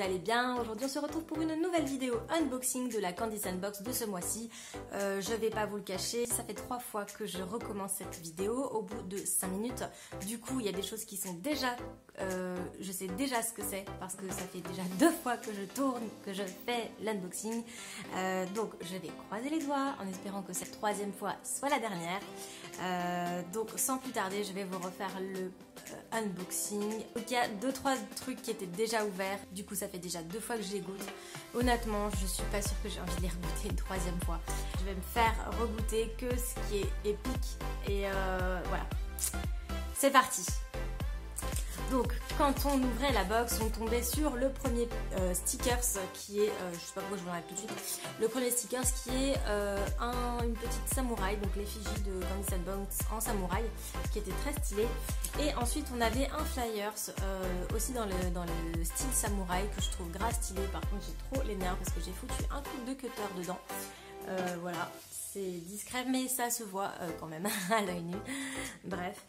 allez bien. Aujourd'hui on se retrouve pour une nouvelle vidéo unboxing de la Candy Sandbox de ce mois-ci. Je vais pas vous le cacher, ça fait 3 fois que je recommence cette vidéo au bout de 5 minutes. Du coup il y a des choses qui sont déjà, je sais déjà ce que c'est parce que ça fait déjà 2 fois que je tourne, que je fais l'unboxing. Donc je vais croiser les doigts en espérant que cette 3e fois soit la dernière. Donc sans plus tarder je vais vous refaire le unboxing. Donc il y a 2-3 trucs qui étaient déjà ouverts, du coup ça fait déjà 2 fois que je les goûte. Honnêtement je suis pas sûre que j'ai envie de les regoûter une 3e fois. Je vais me faire regoûter que ce qui est épique et voilà, c'est parti. Donc quand on ouvrait la box, on tombait sur le premier stickers qui est, je sais pas pourquoi je vous l'enlève tout de suite, le premier stickers qui est une petite samouraï, donc l'effigie de Candy Sandbox en samouraï, qui était très stylé. Et ensuite on avait un flyers aussi dans le style samouraï que je trouve grave stylé. Par contre j'ai trop les nerfs parce que j'ai foutu un coup de cutter dedans. Voilà. C'est discret mais ça se voit quand même à l'œil nu. Bref.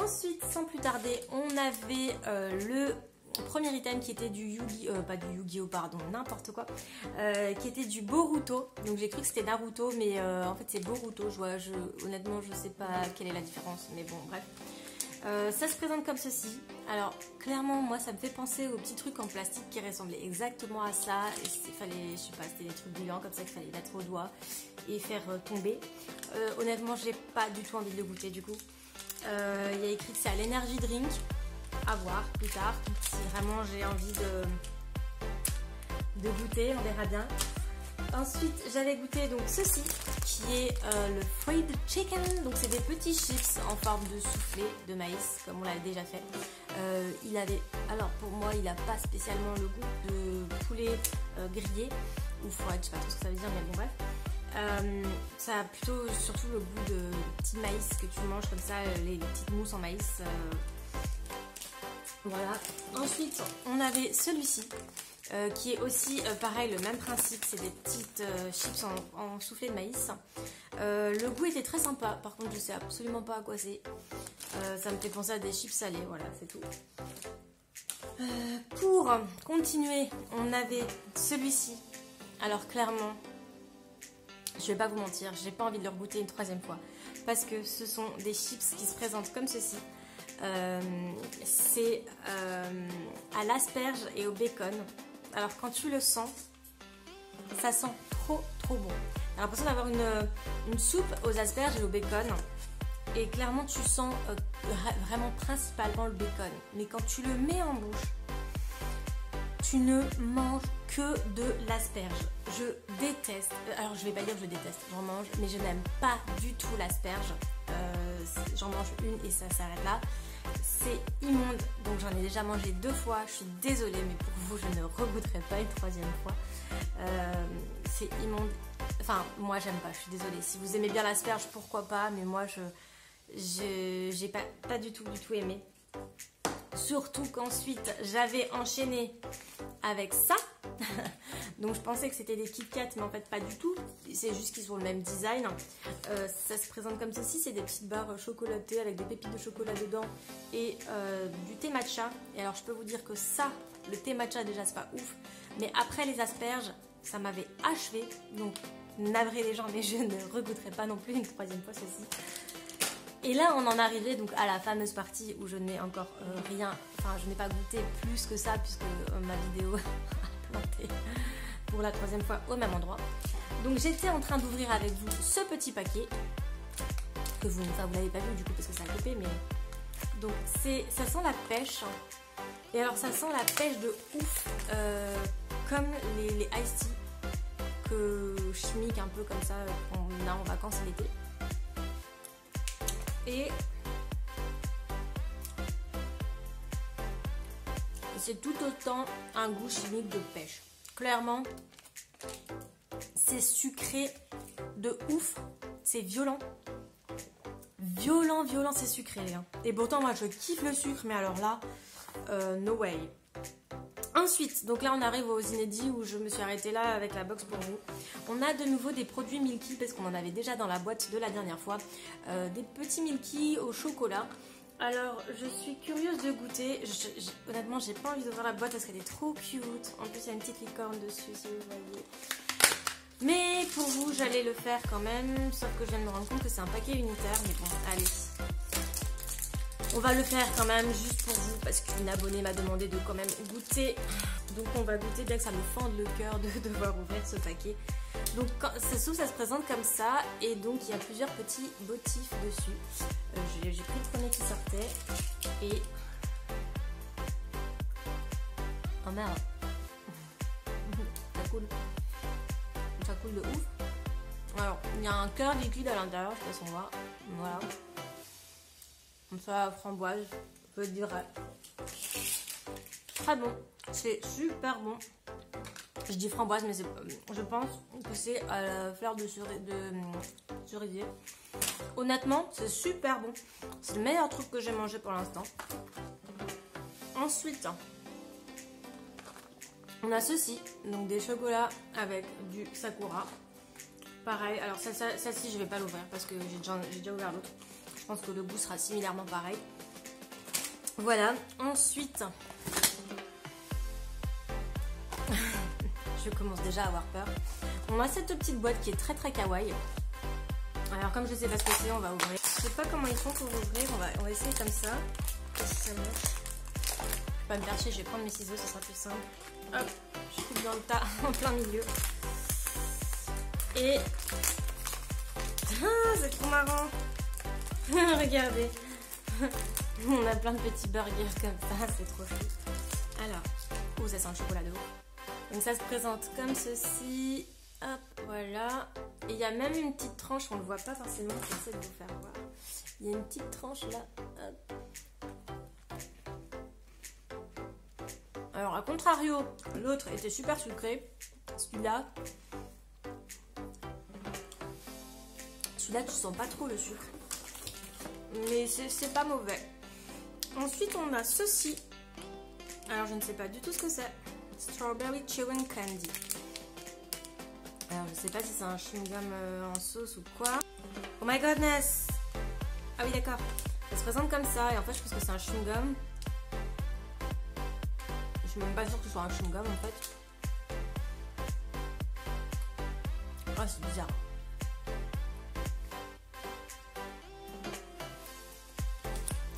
Ensuite, sans plus tarder, on avait le premier item qui était du Yu-Gi-Oh! Pas du Yu-Gi-Oh! Pardon, n'importe quoi. Qui était du Boruto. Donc j'ai cru que c'était Naruto, mais en fait c'est Boruto. Honnêtement, je sais pas quelle est la différence, mais bon, bref. Ça se présente comme ceci. Alors clairement moi ça me fait penser aux petits trucs en plastique qui ressemblaient exactement à ça. Et il fallait, je sais pas, c'était des trucs brillants comme ça qu'il fallait mettre au doigt et faire tomber. Honnêtement j'ai pas du tout envie de le goûter du coup. Il y a écrit que c'est à l'énergie drink. À voir plus tard si vraiment j'ai envie de goûter, on verra bien. Ensuite j'avais goûté donc ceci qui est le fried chicken, donc c'est des petits chips en forme de soufflé de maïs comme on l'avait déjà fait. Il avait, alors pour moi il n'a pas spécialement le goût de poulet grillé ou fried, je sais pas trop ce que ça veut dire mais bon bref. Ça a plutôt surtout le goût de petits maïs que tu manges comme ça, les petites mousses en maïs. Voilà. Ensuite on avait celui-ci. Qui est aussi pareil, le même principe, c'est des petites chips en soufflé de maïs. Le goût était très sympa, par contre je sais absolument pas à quoi c'est. Ça me fait penser à des chips salés, voilà, c'est tout. Pour continuer, on avait celui-ci. Alors clairement, je vais pas vous mentir, j'ai pas envie de le regoûter une 3e fois. Parce que ce sont des chips qui se présentent comme ceci. C'est à l'asperge et au bacon. Alors quand tu le sens, ça sent trop bon. J'ai l'impression d'avoir une soupe aux asperges et au bacon. Et clairement tu sens vraiment principalement le bacon. Mais quand tu le mets en bouche, tu ne manges que de l'asperge. Je déteste, alors je vais pas dire que je déteste, j'en mange, mais je n'aime pas du tout l'asperge. J'en mange une et ça s'arrête là. C'est immonde, donc j'en ai déjà mangé 2 fois, je suis désolée mais pour vous je ne regoûterai pas une 3e fois. C'est immonde, enfin moi j'aime pas, je suis désolée. Si vous aimez bien l'asperge pourquoi pas, mais moi j'ai pas du tout aimé. Surtout qu'ensuite j'avais enchaîné avec ça. Donc je pensais que c'était des Kit Kat mais en fait pas du tout. C'est juste qu'ils ont le même design. Ça se présente comme ceci, c'est des petites barres chocolatées avec des pépites de chocolat dedans et du thé matcha. Et alors je peux vous dire que ça, le thé matcha déjà c'est pas ouf. Mais après les asperges, ça m'avait achevé. Donc navré les gens mais je ne regoûterai pas non plus une 3e fois ceci. Et là on en arrivait donc à la fameuse partie où je n'ai encore rien, enfin je n'ai pas goûté plus que ça puisque ma vidéo a planté pour la 3e fois au même endroit. Donc j'étais en train d'ouvrir avec vous ce petit paquet que vous l'avez pas vu du coup parce que ça a coupé, mais donc ça sent la pêche. Et alors ça sent la pêche de ouf, comme les iced tea que chimiques un peu comme ça qu'on a en vacances l'été. Et c'est tout autant un goût chimique de pêche. Clairement, c'est sucré de ouf. C'est violent. Violent, c'est sucré. Hein. Et pourtant, moi, je kiffe le sucre, mais alors là, no way. Ensuite, donc là on arrive aux inédits où je me suis arrêtée là avec la box pour vous. On a de nouveau des produits Milky parce qu'on en avait déjà dans la boîte de la dernière fois. Des petits Milky au chocolat. Alors, je suis curieuse de goûter. Honnêtement, j'ai pas envie d'ouvrir la boîte parce qu'elle est trop cute. En plus, il y a une petite licorne dessus, si vous voyez. Mais pour vous, j'allais le faire quand même. Sauf que je viens de me rendre compte que c'est un paquet unitaire. Mais bon, allez. On va le faire quand même, juste pour vous, parce qu'une abonnée m'a demandé de quand même goûter. Donc on va goûter, bien que ça me fende le cœur de devoir ouvrir ce paquet. Donc ça se présente comme ça, et donc il y a plusieurs petits motifs dessus. J'ai pris le premier qui sortait, et... Oh merde. Ça coule. Ça coule de ouf. Alors, il y a un cœur liquide à l'intérieur, je sais pas si on voit. Voilà. Comme ça, framboise, je dirais. Très bon, c'est super bon. Je dis framboise, mais je pense que c'est à la fleur de cerisier. Honnêtement, c'est super bon. C'est le meilleur truc que j'ai mangé pour l'instant. Ensuite, on a ceci, donc des chocolats avec du sakura. Pareil, alors celle-ci je vais pas l'ouvrir parce que j'ai déjà ouvert l'autre. Je pense que le goût sera similairement pareil. Voilà, ensuite, je commence déjà à avoir peur. On a cette petite boîte qui est très très kawaii. Alors comme je sais pas ce que c'est, on va ouvrir. Je sais pas comment ils font pour ouvrir, on va essayer comme ça. Si ça marche. Je vais pas me faire chier, je vais prendre mes ciseaux, ce sera plus simple. Hop, je coupe dans le tas, en plein milieu. Et... Ah, c'est trop marrant. Regardez. On a plein de petits burgers comme ça, c'est trop chou. Alors, oh, ça sent le chocolat de ouf. Donc ça se présente comme ceci. Hop, voilà. Et il y a même une petite tranche, on ne le voit pas forcément, j'essaie de vous faire voir. Il y a une petite tranche là. Hop. Alors, à contrario, l'autre était super sucré. Celui-là, tu sens pas trop le sucre. Mais c'est pas mauvais. Ensuite, on a ceci. Alors, je ne sais pas du tout ce que c'est. Strawberry Chewing Candy. Alors, je sais pas si c'est un chewing-gum en sauce ou quoi. Oh my goodness! Ah oui, d'accord. Ça se présente comme ça. Et en fait, je pense que c'est un chewing-gum. Je suis même pas sûre que ce soit un chewing-gum en fait. Oh, c'est bizarre.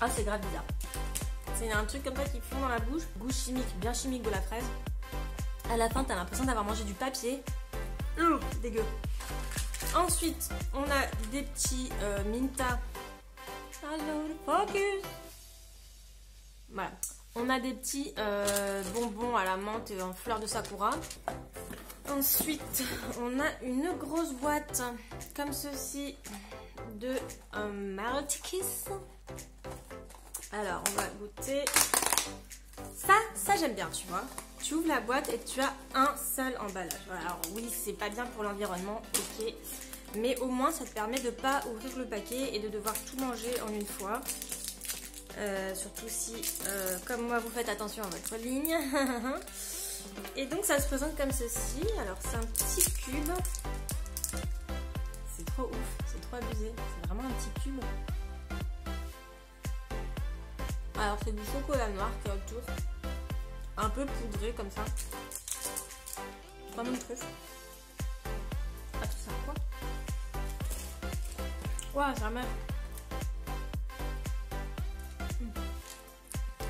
Ah, c'est grave bizarre. C'est un truc comme ça qui fond dans la bouche. Goût chimique, bien chimique de la fraise. À la fin, t'as l'impression d'avoir mangé du papier. Dégueu. Ensuite, on a des petits Minta. Hello, focus. Voilà. On a des petits bonbons à la menthe et en fleur de sakura. Ensuite, on a une grosse boîte comme ceci de Maltkiss. Alors, on va goûter. Ça j'aime bien, tu vois. Tu ouvres la boîte et tu as un seul emballage. Voilà, alors oui, c'est pas bien pour l'environnement, ok. Mais au moins, ça te permet de pas ouvrir le paquet et de devoir tout manger en une fois. Surtout si, comme moi, vous faites attention à votre ligne. Et donc, ça se présente comme ceci. Alors, c'est un petit cube. C'est trop ouf, c'est trop abusé. C'est vraiment un petit cube. Alors c'est du chocolat noir qui est autour, un peu poudré comme ça, comme une truffe. Ah tout ça quoi? Ouah, c'est amer.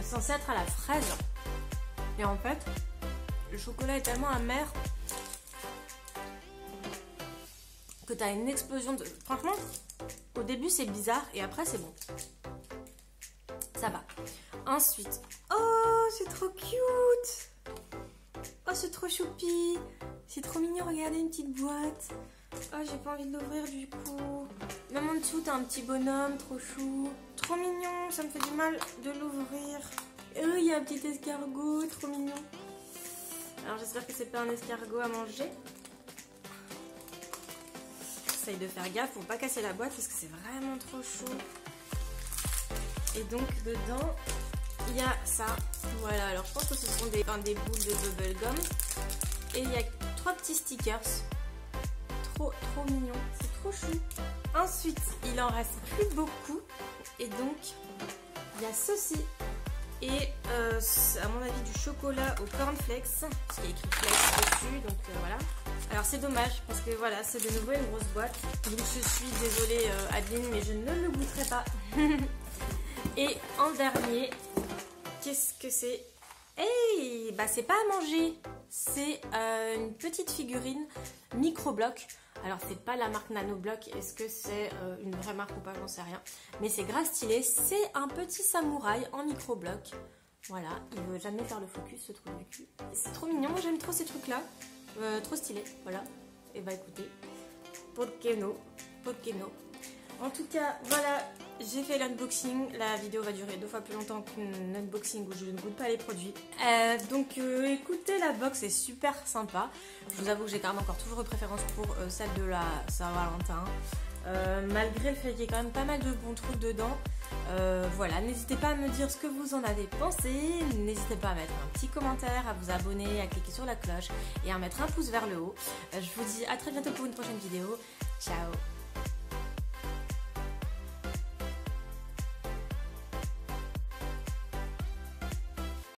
C'est censé être à la fraise. Et en fait, le chocolat est tellement amer que t'as une explosion de... Franchement, au début c'est bizarre et après c'est bon. Ça va. Ensuite, oh, c'est trop cute. Oh, c'est trop choupi. C'est trop mignon. Regardez, une petite boîte. Oh, j'ai pas envie de l'ouvrir du coup. Même en dessous, t'as un petit bonhomme trop chou. Trop mignon. Ça me fait du mal de l'ouvrir. Oh, il y a un petit escargot. Trop mignon. Alors, j'espère que c'est pas un escargot à manger. Essaye de faire gaffe pour pas casser la boîte parce que c'est vraiment trop chaud. Et donc dedans, il y a ça. Voilà, alors je pense que ce sont des boules de bubblegum. Et il y a 3 petits stickers. Trop mignon. C'est trop chou. Ensuite, il en reste plus beaucoup. Et donc, il y a ceci. Et c'est à mon avis du chocolat au cornflakes, parce qu'il y a écrit flakes dessus, donc voilà. Alors c'est dommage, parce que voilà, c'est de nouveau une grosse boîte. Donc je suis désolée Adeline, mais je ne le goûterai pas. Et en dernier, qu'est-ce que c'est? Hey, bah c'est pas à manger, c'est une petite figurine micro-bloc. Alors c'est pas la marque Nanoblock, est-ce que c'est une vraie marque ou pas, j'en sais rien. Mais c'est grave stylé, c'est un petit samouraï en micro-bloc. Voilà, il veut jamais faire le focus ce trou du cul. C'est trop mignon, moi j'aime trop ces trucs là, trop stylé, voilà. Et bah écoutez, Pokéno. En tout cas, voilà, j'ai fait l'unboxing. La vidéo va durer 2 fois plus longtemps qu'un unboxing où je ne goûte pas les produits. Donc écoutez, la box est super sympa. Je vous avoue que j'ai quand même encore toujours une préférence pour celle de la Saint-Valentin. Malgré le fait qu'il y ait quand même pas mal de bons trucs dedans. Voilà, n'hésitez pas à me dire ce que vous en avez pensé. N'hésitez pas à mettre un petit commentaire, à vous abonner, à cliquer sur la cloche et à mettre un pouce vers le haut. Je vous dis à très bientôt pour une prochaine vidéo. Ciao!